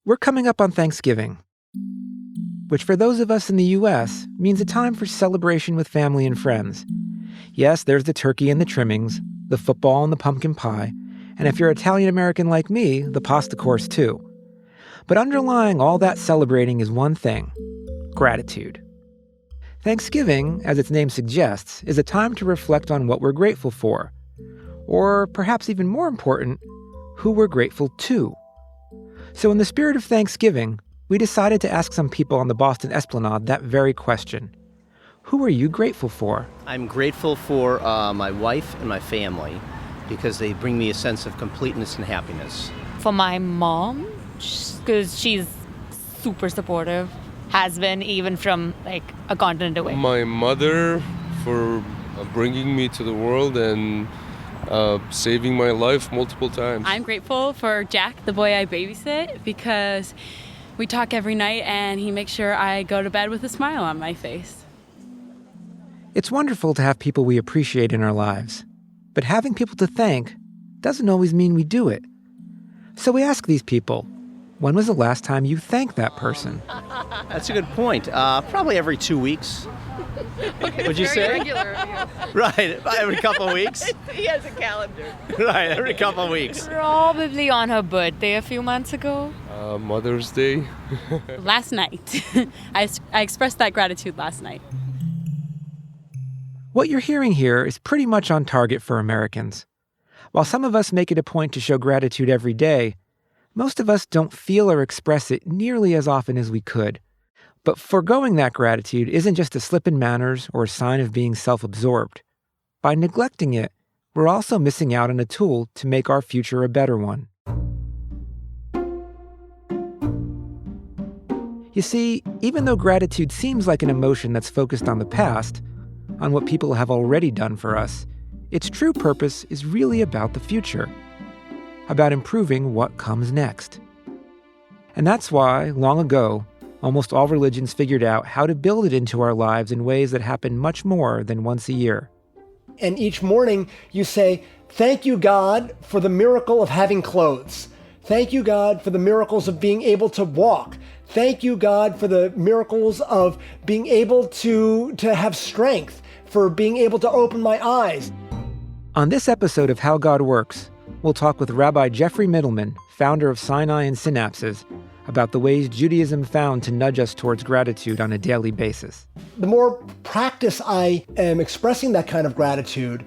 We're coming up on Thanksgiving, which for those of us in the U.S. means a time for celebration with family and friends. Yes, there's the turkey and the trimmings, the football and the pumpkin pie, and if you're Italian-American like me, the pasta course too. But underlying all that celebrating is one thing: gratitude. Thanksgiving, as its name suggests, is a time to reflect on what we're grateful for. Or perhaps even more important, who we're grateful to. So in the spirit of Thanksgiving, we decided to ask some people on the Boston Esplanade that very question. Who are you grateful for? I'm grateful for my wife and my family because they bring me a sense of completeness and happiness. For my mom, because she's super supportive, has been even from like a continent away. My mother for bringing me to the world and saving my life multiple times. I'm grateful for Jack, the boy I babysit, because we talk every night and he makes sure I go to bed with a smile on my face. It's wonderful to have people we appreciate in our lives, but having people to thank doesn't always mean we do it. So we ask these people, when was the last time you thanked that person? That's a good point. Probably every 2 weeks. Would you say? Regular. Right, every couple of weeks. He has a calendar. Right, every couple of weeks. Probably on her birthday a few months ago. Mother's Day. Last night. I expressed that gratitude last night. What you're hearing here is pretty much on target for Americans. While some of us make it a point to show gratitude every day, most of us don't feel or express it nearly as often as we could. But foregoing that gratitude isn't just a slip in manners or a sign of being self-absorbed. By neglecting it, we're also missing out on a tool to make our future a better one. You see, even though gratitude seems like an emotion that's focused on the past, on what people have already done for us, its true purpose is really about the future, about improving what comes next. And that's why, long ago, almost all religions figured out how to build it into our lives in ways that happen much more than once a year. And each morning you say, thank you, God, for the miracle of having clothes. Thank you, God, for the miracles of being able to walk. Thank you, God, for the miracles of being able to have strength, for being able to open my eyes. On this episode of How God Works, we'll talk with Rabbi Geoffrey Mitelman, founder of Sinai and Synapses, about the ways Judaism found to nudge us towards gratitude on a daily basis. The more practice I am expressing that kind of gratitude,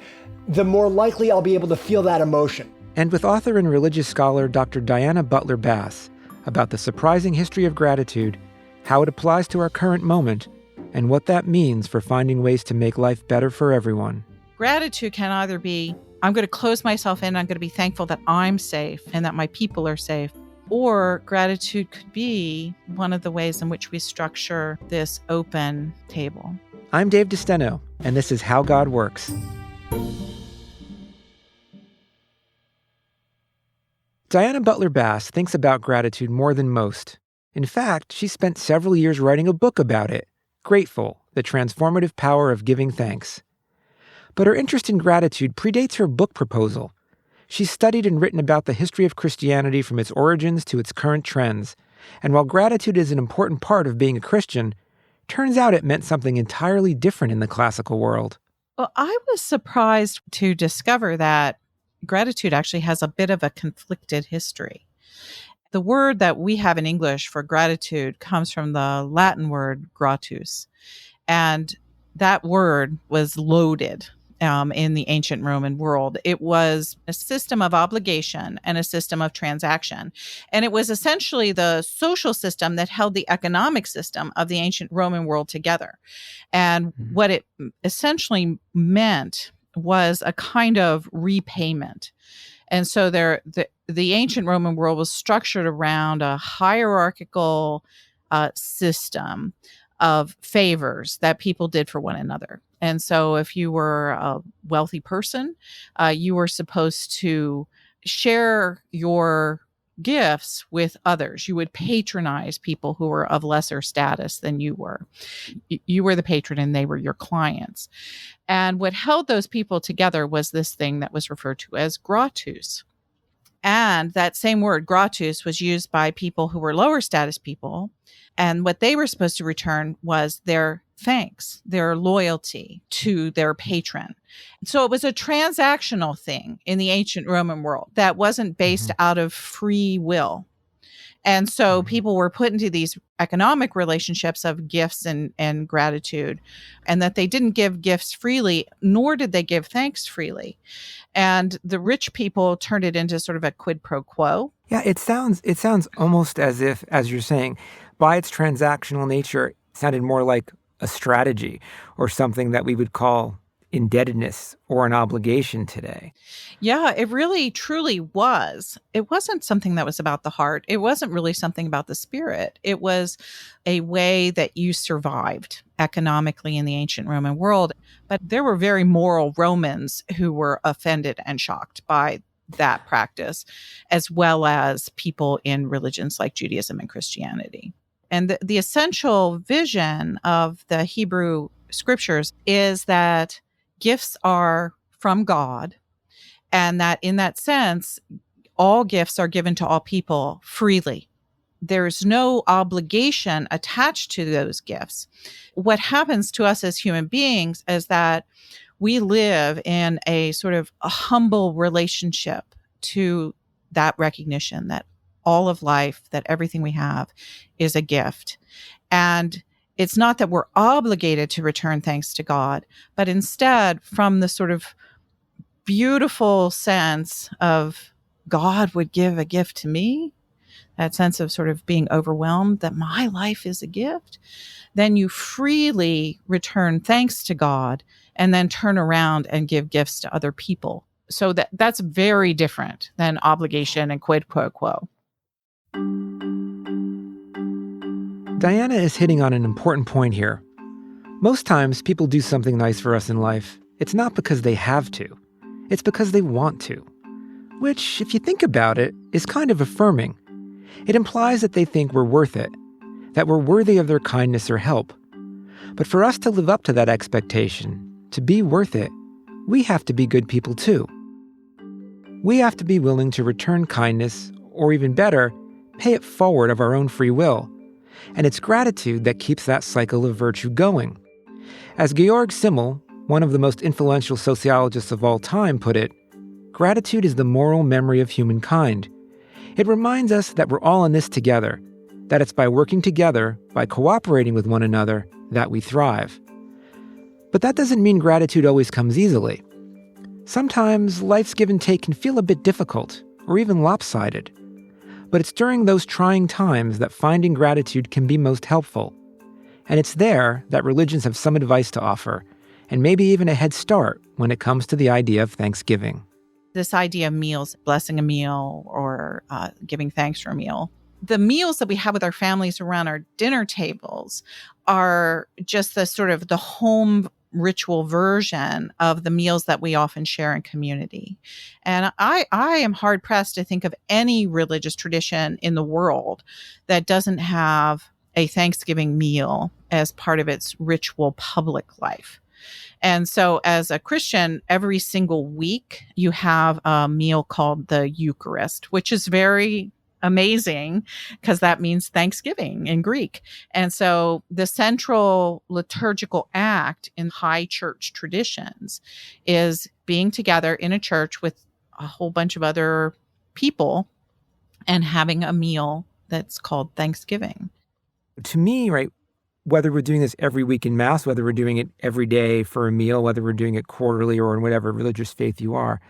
the more likely I'll be able to feel that emotion. And with author and religious scholar Dr. Diana Butler Bass about the surprising history of gratitude, how it applies to our current moment, and what that means for finding ways to make life better for everyone. Gratitude can either be, I'm going to close myself in, I'm going to be thankful that I'm safe and that my people are safe. Or gratitude could be one of the ways in which we structure this open table. I'm Dave DeSteno, and this is How God Works. Diana Butler Bass thinks about gratitude more than most. In fact, she spent several years writing a book about it, Grateful, the Transformative Power of Giving Thanks. But her interest in gratitude predates her book proposal. She's studied and written about the history of Christianity from its origins to its current trends. And while gratitude is an important part of being a Christian, turns out it meant something entirely different in the classical world. Well, I was surprised to discover that gratitude actually has a bit of a conflicted history. The word that we have in English for gratitude comes from the Latin word gratus. And that word was loaded in the ancient Roman world. It was a system of obligation and a system of transaction. And it was essentially the social system that held the economic system of the ancient Roman world together. And what it essentially meant was a kind of repayment. And so the ancient Roman world was structured around a hierarchical system of favors that people did for one another. And so if you were a wealthy person, you were supposed to share your gifts with others. You would patronize people who were of lesser status than you were. You were the patron and they were your clients. And what held those people together was this thing that was referred to as gratus. And that same word, gratus, was used by people who were lower status people. And what they were supposed to return was their thanks, their loyalty to their patron. So it was a transactional thing in the ancient Roman world that wasn't based out of free will. And so people were put into these economic relationships of gifts and gratitude, and that they didn't give gifts freely, nor did they give thanks freely. And the rich people turned it into sort of a quid pro quo. Yeah, it sounds almost as if, as you're saying, by its transactional nature, it sounded more like a strategy or something that we would call indebtedness or an obligation today. Yeah, it really truly was. It wasn't something that was about the heart. It wasn't really something about the spirit. It was a way that you survived economically in the ancient Roman world. But there were very moral Romans who were offended and shocked by that practice, as well as people in religions like Judaism and Christianity. And the essential vision of the Hebrew scriptures is that gifts are from God, and that in that sense, all gifts are given to all people freely. There's no obligation attached to those gifts. What happens to us as human beings is that we live in a sort of a humble relationship to that recognition that all of life, that everything we have is a gift. And it's not that we're obligated to return thanks to God, but instead from the sort of beautiful sense of God would give a gift to me, that sense of sort of being overwhelmed that my life is a gift, then you freely return thanks to God and then turn around and give gifts to other people. So that's very different than obligation and quid pro quo. Diana is hitting on an important point here. Most times people do something nice for us in life. It's not because they have to. It's because they want to. Which, if you think about it, is kind of affirming. It implies that they think we're worth it, that we're worthy of their kindness or help. But for us to live up to that expectation, to be worth it, we have to be good people too. We have to be willing to return kindness, or even better, pay it forward of our own free will. And it's gratitude that keeps that cycle of virtue going. As Georg Simmel, one of the most influential sociologists of all time, put it, gratitude is the moral memory of humankind. It reminds us that we're all in this together, that it's by working together, by cooperating with one another, that we thrive. But that doesn't mean gratitude always comes easily. Sometimes life's give and take can feel a bit difficult, or even lopsided. But it's during those trying times that finding gratitude can be most helpful. And it's there that religions have some advice to offer, and maybe even a head start when it comes to the idea of Thanksgiving. This idea of meals, blessing a meal or giving thanks for a meal. The meals that we have with our families around our dinner tables are just the sort of the home ritual version of the meals that we often share in community. And I am hard pressed to think of any religious tradition in the world that doesn't have a Thanksgiving meal as part of its ritual public life. And so as a Christian, every single week you have a meal called the Eucharist, which is very amazing because that means Thanksgiving in Greek. And so the central liturgical act in high church traditions is being together in a church with a whole bunch of other people and having a meal that's called Thanksgiving. To me, right, whether we're doing this every week in Mass, whether we're doing it every day for a meal, whether we're doing it quarterly or in whatever religious faith you are,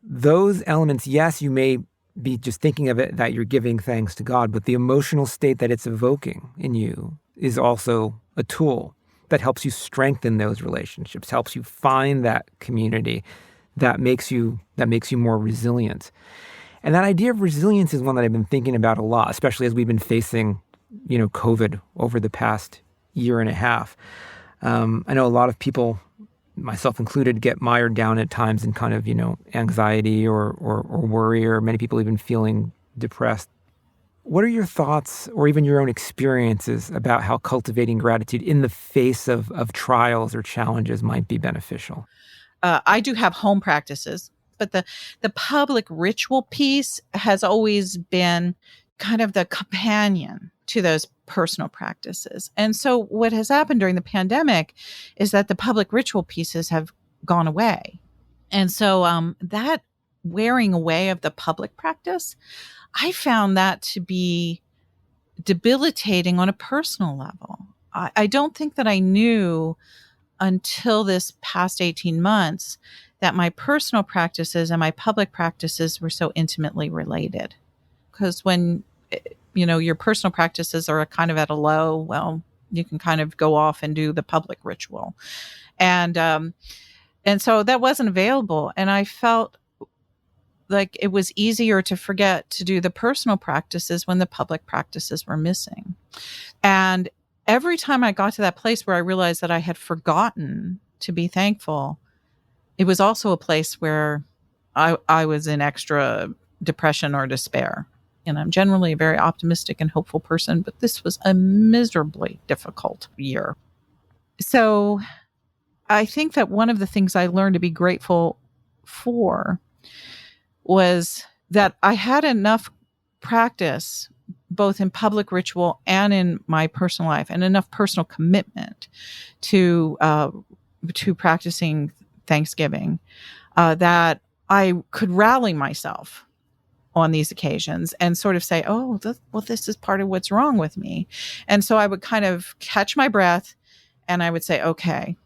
those elements, yes, you may be just thinking of it that you're giving thanks to God, but the emotional state that it's evoking in you is also a tool that helps you strengthen those relationships, helps you find that community that makes you more resilient. And that idea of resilience is one that I've been thinking about a lot, especially as we've been facing, COVID over the past year and a half. I know a lot of people, myself included, get mired down at times in kind of, anxiety or worry, or many people even feeling depressed. What are your thoughts or even your own experiences about how cultivating gratitude in the face of trials or challenges might be beneficial? I do have home practices but the public ritual piece has always been kind of the companion to those personal practices. And so what has happened during the pandemic is that the public ritual pieces have gone away. And so that wearing away of the public practice, I found that to be debilitating on a personal level. I don't think that I knew until this past 18 months that my personal practices and my public practices were so intimately related. Because when, your personal practices are kind of at a low, well, you can kind of go off and do the public ritual. And so that wasn't available. And I felt like it was easier to forget to do the personal practices when the public practices were missing. And every time I got to that place where I realized that I had forgotten to be thankful, it was also a place where I was in extra depression or despair. And I'm generally a very optimistic and hopeful person, but this was a miserably difficult year. So I think that one of the things I learned to be grateful for was that I had enough practice, both in public ritual and in my personal life, and enough personal commitment to practicing Thanksgiving, that I could rally myself on these occasions and sort of say, this is part of what's wrong with me. And so I would kind of catch my breath and I would say, okay,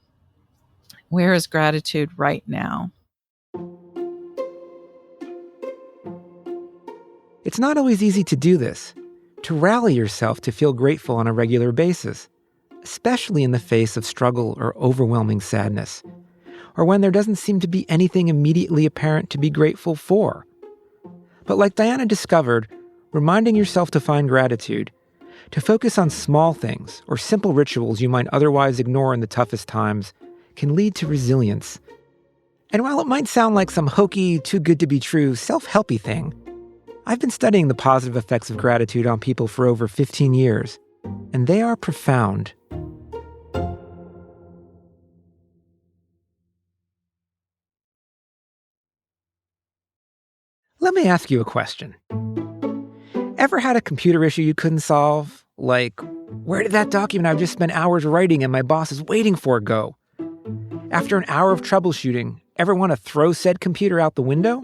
where is gratitude right now? It's not always easy to do this, to rally yourself to feel grateful on a regular basis, especially in the face of struggle or overwhelming sadness, or when there doesn't seem to be anything immediately apparent to be grateful for. But like Diana discovered, reminding yourself to find gratitude, to focus on small things or simple rituals you might otherwise ignore in the toughest times, can lead to resilience. And while it might sound like some hokey, too good to be true, self-helpy thing, I've been studying the positive effects of gratitude on people for over 15 years, and they are profound. Let me ask you a question. Ever had a computer issue you couldn't solve? Like, where did that document I've just spent hours writing and my boss is waiting for go? After an hour of troubleshooting, ever want to throw said computer out the window?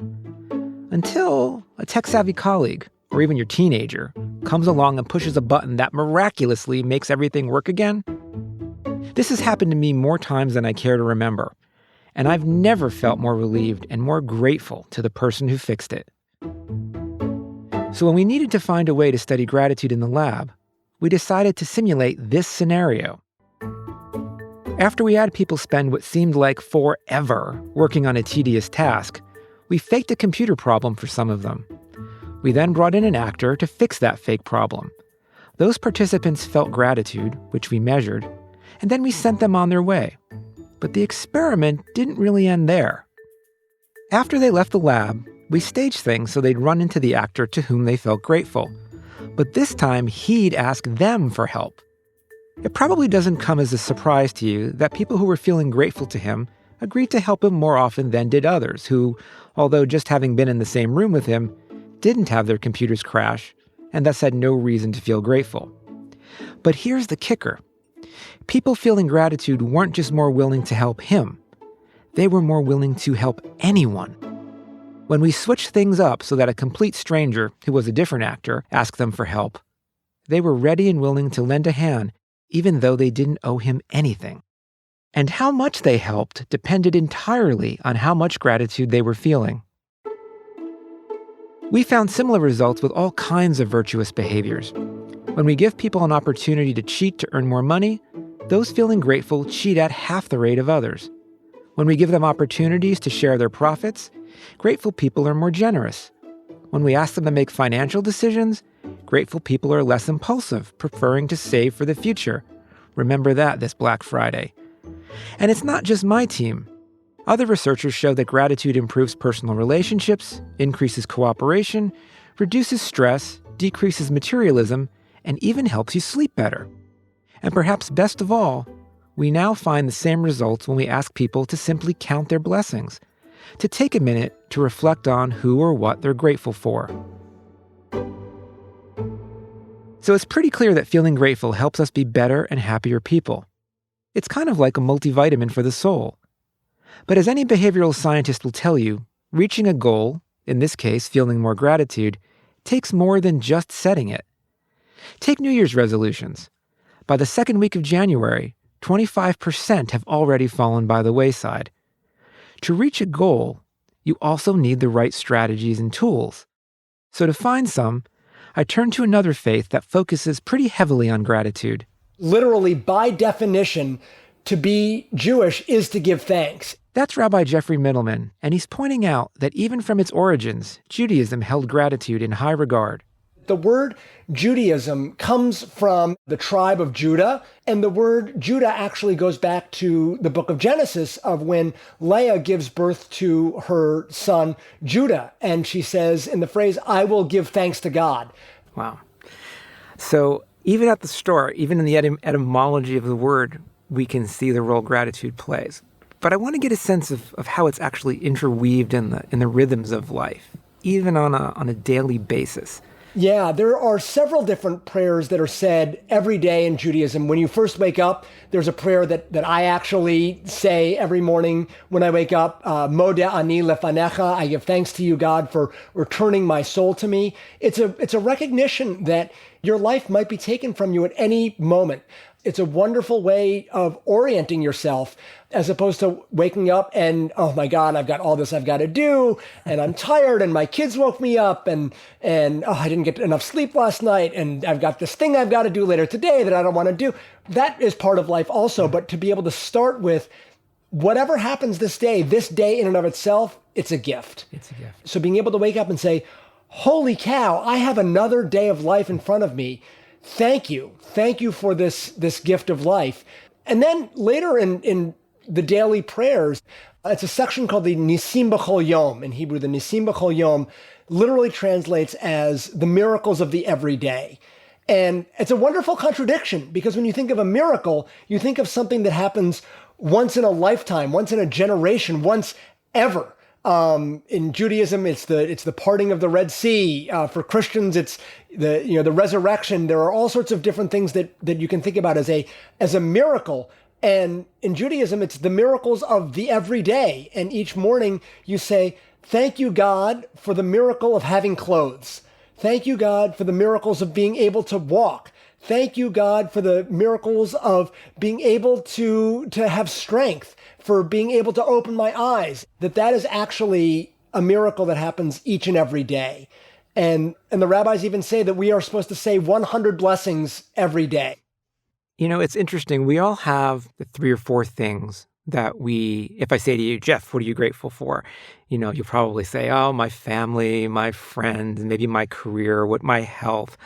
Until a tech-savvy colleague, or even your teenager, comes along and pushes a button that miraculously makes everything work again? This has happened to me more times than I care to remember, and I've never felt more relieved and more grateful to the person who fixed it. So when we needed to find a way to study gratitude in the lab, we decided to simulate this scenario. After we had people spend what seemed like forever working on a tedious task, we faked a computer problem for some of them. We then brought in an actor to fix that fake problem. Those participants felt gratitude, which we measured, and then we sent them on their way. But the experiment didn't really end there. After they left the lab, we staged things so they'd run into the actor to whom they felt grateful. But this time, he'd ask them for help. It probably doesn't come as a surprise to you that people who were feeling grateful to him agreed to help him more often than did others who, although just having been in the same room with him, didn't have their computers crash and thus had no reason to feel grateful. But here's the kicker. People feeling gratitude weren't just more willing to help him. They were more willing to help anyone. When we switched things up so that a complete stranger, who was a different actor, asked them for help, they were ready and willing to lend a hand, even though they didn't owe him anything. And how much they helped depended entirely on how much gratitude they were feeling. We found similar results with all kinds of virtuous behaviors. When we give people an opportunity to cheat to earn more money, those feeling grateful cheat at half the rate of others. When we give them opportunities to share their profits, grateful people are more generous. When we ask them to make financial decisions, grateful people are less impulsive, preferring to save for the future. Remember that this Black Friday. And it's not just my team. Other researchers show that gratitude improves personal relationships, increases cooperation, reduces stress, decreases materialism, and even helps you sleep better. And perhaps best of all, we now find the same results when we ask people to simply count their blessings, to take a minute to reflect on who or what they're grateful for. So it's pretty clear that feeling grateful helps us be better and happier people. It's kind of like a multivitamin for the soul. But as any behavioral scientist will tell you, reaching a goal, in this case feeling more gratitude, takes more than just setting it. Take New Year's resolutions. By the second week of January, 25% have already fallen by the wayside. To reach a goal, you also need the right strategies and tools. So to find some, I turn to another faith that focuses pretty heavily on gratitude. Literally, by definition, to be Jewish is to give thanks. That's Rabbi Geoffrey Mitelman, and he's pointing out that even from its origins, Judaism held gratitude in high regard. The word Judaism comes from the tribe of Judah, and the word Judah actually goes back to the book of Genesis of when Leah gives birth to her son Judah, and she says in the phrase, "I will give thanks to God." Wow. So even at the start, even in the etymology of the word, we can see the role gratitude plays. But I want to get a sense of how it's actually interweaved in the rhythms of life, even on a daily basis. Yeah, there are several different prayers that are said every day in Judaism. When you first wake up, there's a prayer that I actually say every morning when I wake up. Modeh ani lefanecha, I give thanks to you, God, for returning my soul to me. It's a recognition that your life might be taken from you at any moment. It's a wonderful way of orienting yourself as opposed to waking up and, oh my God, I've got all this I've got to do, and I'm tired, and my kids woke me up, and oh, I didn't get enough sleep last night, and I've got this thing I've got to do later today that I don't want to do. That is part of life also, but to be able to start with whatever happens this day in and of itself, it's a gift. It's a gift. So being able to wake up and say, holy cow, I have another day of life in front of me. Thank you. Thank you for this gift of life. And then later in the daily prayers, it's a section called the Nisim B'chol Yom. In Hebrew, the Nisim B'chol Yom literally translates as the miracles of the everyday. And it's a wonderful contradiction because when you think of a miracle, you think of something that happens once in a lifetime, once in a generation, once ever. In Judaism, it's the parting of the Red Sea. For Christians, it's the resurrection. There are all sorts of different things that you can think about as a miracle. And in Judaism, it's the miracles of the everyday. And each morning you say, thank you, God, for the miracle of having clothes. Thank you, God, for the miracles of being able to walk. Thank you, God, for the miracles of being able to have strength, for being able to open my eyes. That is actually a miracle that happens each and every day. And the rabbis even say that we are supposed to say 100 blessings every day. You know, it's interesting. We all have the 3 or 4 things that if I say to you, Jeff, what are you grateful for? You'll probably say, oh, my family, my friends, maybe my career, my health.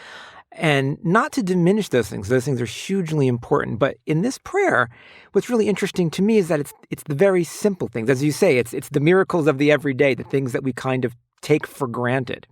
And not to diminish those things. Those things are hugely important. But in this prayer, what's really interesting to me is that it's the very simple things. As you say, it's the miracles of the everyday, the things that we kind of take for granted.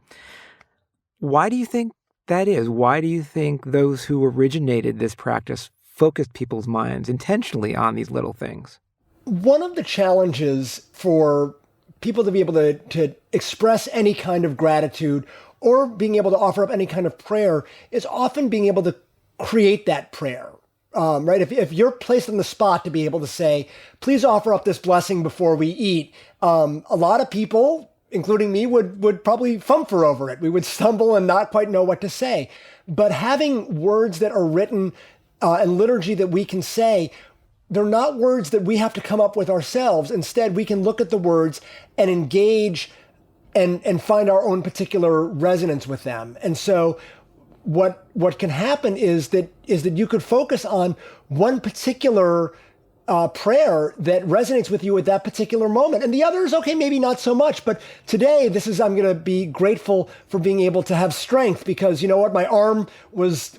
Why do you think that is? Why do you think those who originated this practice focused people's minds intentionally on these little things? One of the challenges for people to be able to express any kind of gratitude or being able to offer up any kind of prayer is often being able to create that prayer, right? If you're placed on the spot to be able to say, please offer up this blessing before we eat, a lot of people, including me, would probably fumfer over it. We would stumble and not quite know what to say. But having words that are written and liturgy that we can say, they're not words that we have to come up with ourselves. Instead, we can look at the words and engage and find our own particular resonance with them. And so what can happen is that you could focus on one particular prayer that resonates with you at that particular moment. And the others, okay, maybe not so much, but today I'm going to be grateful for being able to have strength because you know what, my arm was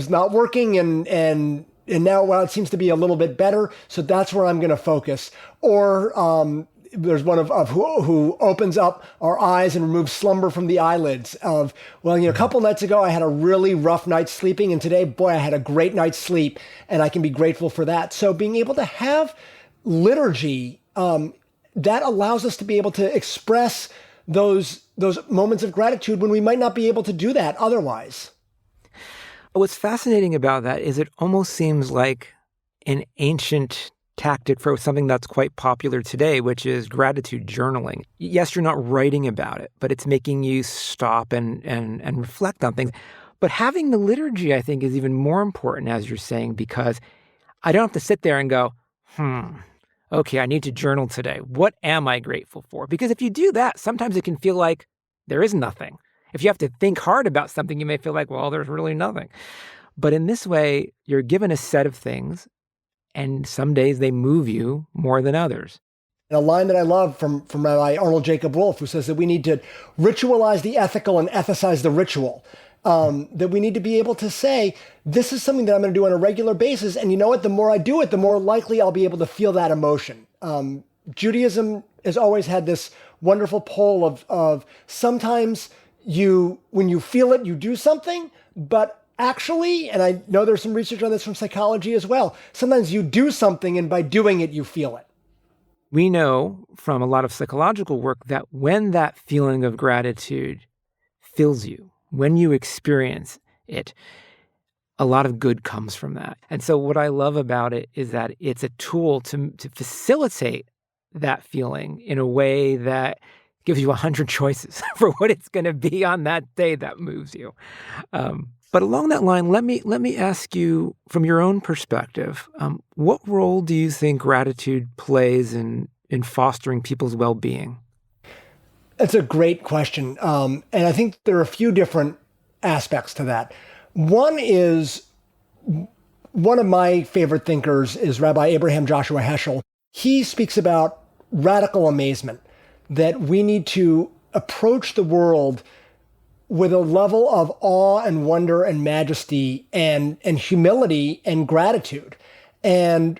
not working and now, it seems to be a little bit better. So that's where I'm going to focus. Or, there's one of who opens up our eyes and removes slumber from the eyelids of, a couple nights ago, I had a really rough night sleeping. And today, boy, I had a great night's sleep and I can be grateful for that. So being able to have liturgy that allows us to be able to express those moments of gratitude when we might not be able to do that otherwise. What's fascinating about that is it almost seems like an ancient tactic for something that's quite popular today, which is gratitude journaling. Yes, you're not writing about it, but it's making you stop and reflect on things. But having the liturgy, I think, is even more important, as you're saying, because I don't have to sit there and go, okay, I need to journal today. What am I grateful for? Because if you do that, sometimes it can feel like there is nothing. If you have to think hard about something, you may feel like, well, there's really nothing. But in this way, you're given a set of things, and some days they move you more than others. And a line that I love from Rabbi Arnold Jacob Wolf, who says that we need to ritualize the ethical and ethicize the ritual. That we need to be able to say, this is something that I'm going to do on a regular basis. And you know what? The more I do it, the more likely I'll be able to feel that emotion. Judaism has always had this wonderful pole of sometimes when you feel it, you do something, but actually, and I know there's some research on this from psychology as well, sometimes you do something and by doing it, you feel it. We know from a lot of psychological work that when that feeling of gratitude fills you, when you experience it, a lot of good comes from that. And so what I love about it is that it's a tool to facilitate that feeling in a way that gives you 100 choices for what it's going to be on that day that moves you. But along that line, let me ask you, from your own perspective, what role do you think gratitude plays in fostering people's well-being? That's a great question. And I think there are a few different aspects to that. One of my favorite thinkers is Rabbi Abraham Joshua Heschel. He speaks about radical amazement, that we need to approach the world with a level of awe and wonder and majesty and humility and gratitude. And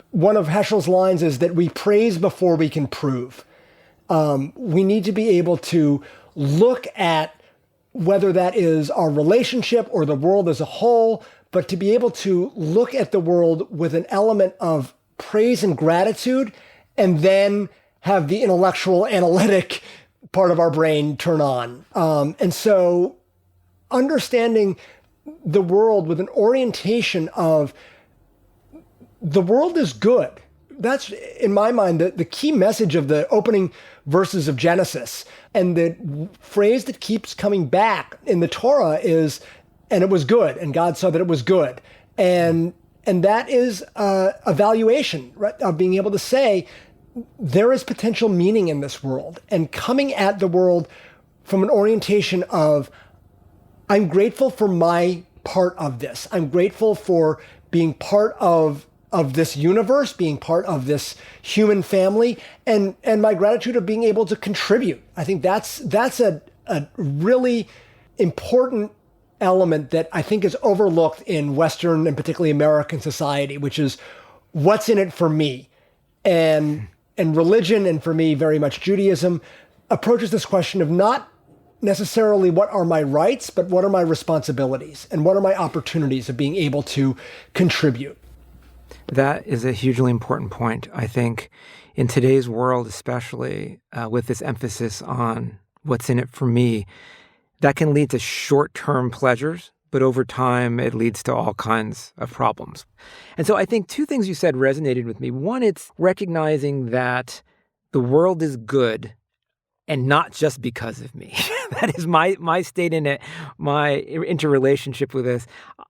one of Heschel's lines is that we praise before we can prove. We need to be able to look at whether that is our relationship or the world as a whole, but to be able to look at the world with an element of praise and gratitude, and then have the intellectual, analytic part of our brain turn on. And so understanding the world with an orientation of the world is good. That's, in my mind, the key message of the opening verses of Genesis. And the phrase that keeps coming back in the Torah is, and it was good, and God saw that it was good. And that is a evaluation, right, of being able to say, there is potential meaning in this world, and coming at the world from an orientation of, I'm grateful for my part of this. I'm grateful for being part of this universe, being part of this human family, and my gratitude of being able to contribute. I think that's a really important element that I think is overlooked in Western and particularly American society, which is what's in it for me. And religion, and for me, very much Judaism, approaches this question of not necessarily what are my rights, but what are my responsibilities and what are my opportunities of being able to contribute. That is a hugely important point. I think in today's world, especially with this emphasis on what's in it for me, that can lead to short-term pleasures, but over time, it leads to all kinds of problems. And so I think two things you said resonated with me. One, it's recognizing that the world is good and not just because of me. That is my state in it, my interrelationship with this.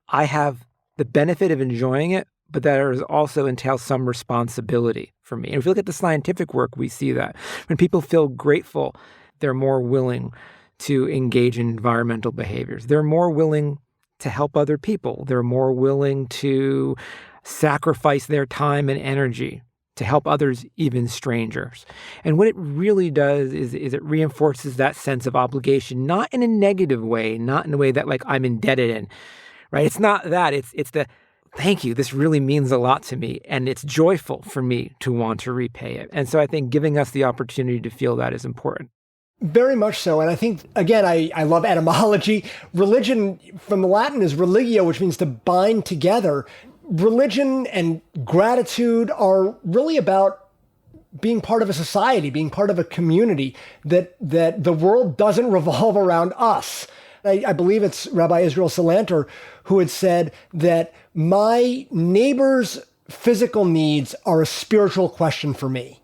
I have the benefit of enjoying it, but that also entails some responsibility for me. And if you look at the scientific work, we see that. When people feel grateful, they're more willing to engage in environmental behaviors. They're more willing to help other people. They're more willing to sacrifice their time and energy to help others, even strangers. And what it really does is it reinforces that sense of obligation, not in a negative way, not in a way that like I'm indebted in, right? It's not that. It's the thank you. This really means a lot to me. And it's joyful for me to want to repay it. And so I think giving us the opportunity to feel that is important. Very much so. And I think, again, I love etymology. Religion from the Latin is religio, which means to bind together. Religion and gratitude are really about being part of a society, being part of a community, that the world doesn't revolve around us. I believe it's Rabbi Israel Salanter who had said that my neighbor's physical needs are a spiritual question for me.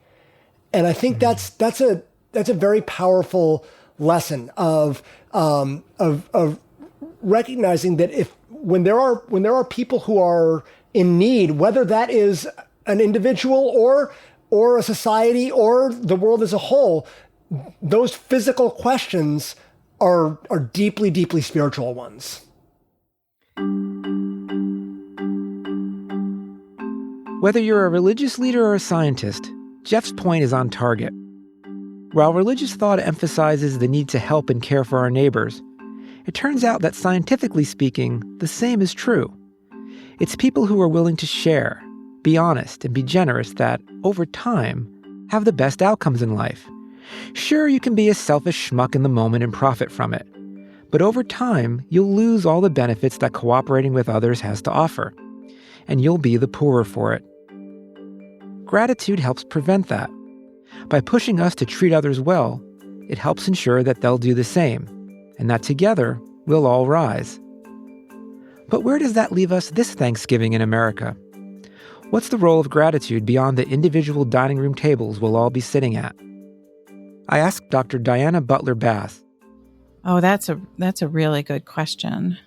And I think that's a very powerful lesson of recognizing that when there are people who are in need, whether that is an individual or a society or the world as a whole, those physical questions are deeply, deeply spiritual ones. Whether you're a religious leader or a scientist, Jeff's point is on target. While religious thought emphasizes the need to help and care for our neighbors, it turns out that scientifically speaking, the same is true. It's people who are willing to share, be honest, and be generous that, over time, have the best outcomes in life. Sure, you can be a selfish schmuck in the moment and profit from it, but over time, you'll lose all the benefits that cooperating with others has to offer, and you'll be the poorer for it. Gratitude helps prevent that. By pushing us to treat others well, it helps ensure that they'll do the same, and that together, we'll all rise. But where does that leave us this Thanksgiving in America? What's the role of gratitude beyond the individual dining room tables we'll all be sitting at? I asked Dr. Diana Butler Bass. Oh, that's a really good question.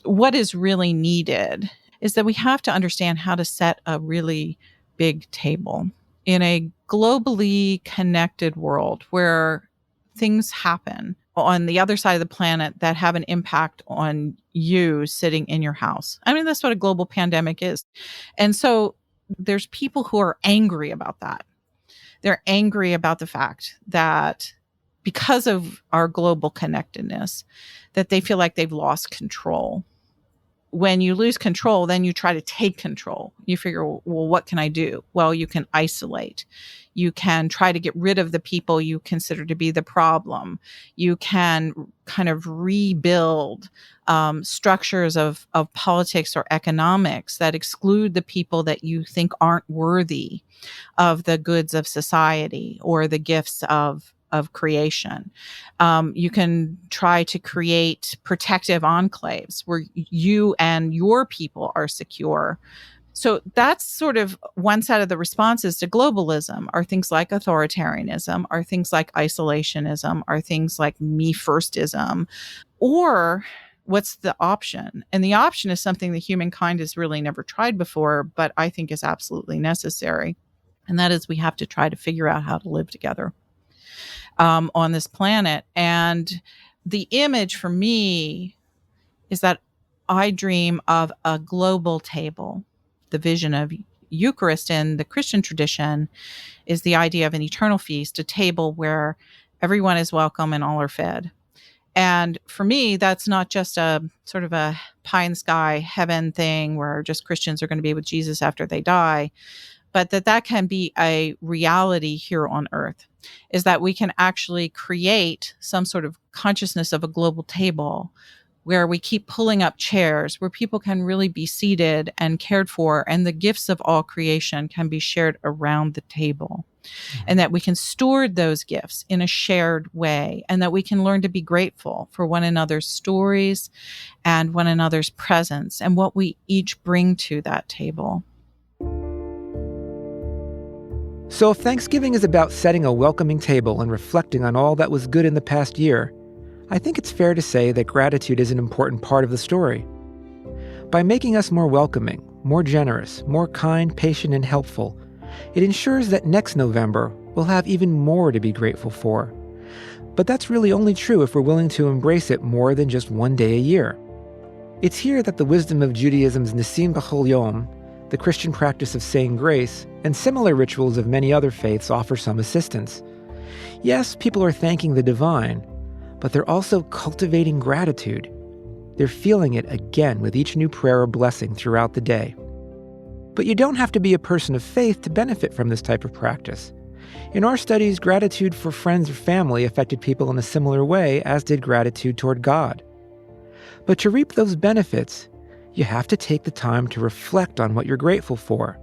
What is really needed is that we have to understand how to set a really big table in a globally connected world where things happen on the other side of the planet that have an impact on you sitting in your house. I mean, that's what a global pandemic is. And so there's people who are angry about that. They're angry about the fact that because of our global connectedness, that they feel like they've lost control. When you lose control, then you try to take control. You figure, well, what can I do? Well, you can isolate. You can try to get rid of the people you consider to be the problem. You can kind of rebuild structures of politics or economics that exclude the people that you think aren't worthy of the goods of society or the gifts of creation. You can try to create protective enclaves where you and your people are secure. So that's sort of one side of the responses to globalism are things like authoritarianism, are things like isolationism, are things like me-firstism, or what's the option? And the option is something that humankind has really never tried before, but I think is absolutely necessary. And that is we have to try to figure out how to live together on this planet. And the image for me is that I dream of a global table. The vision of Eucharist in the Christian tradition is the idea of an eternal feast, a table where everyone is welcome and all are fed. And for me, that's not just a sort of a pie in the sky heaven thing where just Christians are going to be with Jesus after they die, but that can be a reality here on earth, is that we can actually create some sort of consciousness of a global table where we keep pulling up chairs, where people can really be seated and cared for, and the gifts of all creation can be shared around the table. And that we can steward those gifts in a shared way, and that we can learn to be grateful for one another's stories and one another's presence and what we each bring to that table. So if Thanksgiving is about setting a welcoming table and reflecting on all that was good in the past year, I think it's fair to say that gratitude is an important part of the story. By making us more welcoming, more generous, more kind, patient, and helpful, it ensures that next November we'll have even more to be grateful for. But that's really only true if we're willing to embrace it more than just one day a year. It's here that the wisdom of Judaism's Nisim B'chol Yom, the Christian practice of saying grace, and similar rituals of many other faiths offer some assistance. Yes, people are thanking the divine, but they're also cultivating gratitude. They're feeling it again with each new prayer or blessing throughout the day. But you don't have to be a person of faith to benefit from this type of practice. In our studies, gratitude for friends or family affected people in a similar way, as did gratitude toward God. But to reap those benefits, you have to take the time to reflect on what you're grateful for.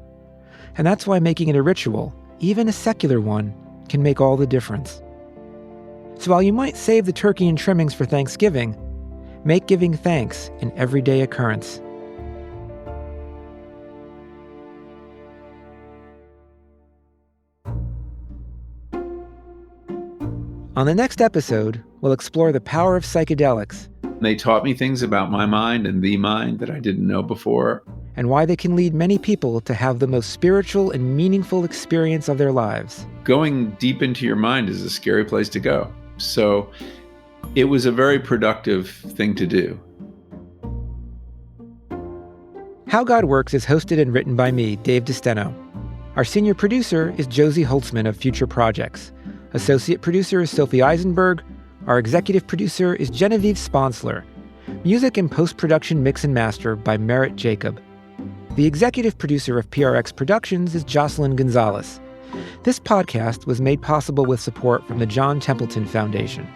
And that's why making it a ritual, even a secular one, can make all the difference. So while you might save the turkey and trimmings for Thanksgiving, make giving thanks an everyday occurrence. On the next episode, we'll explore the power of psychedelics. They taught me things about my mind and the mind that I didn't know before. And why they can lead many people to have the most spiritual and meaningful experience of their lives. Going deep into your mind is a scary place to go. So it was a very productive thing to do. How God Works is hosted and written by me, Dave DeSteno. Our senior producer is Josie Holtzman of Future Projects. Associate producer is Sophie Eisenberg. Our executive producer is Genevieve Sponsler. Music and post-production mix and master by Merritt Jacob. The executive producer of PRX Productions is Jocelyn Gonzalez. This podcast was made possible with support from the John Templeton Foundation.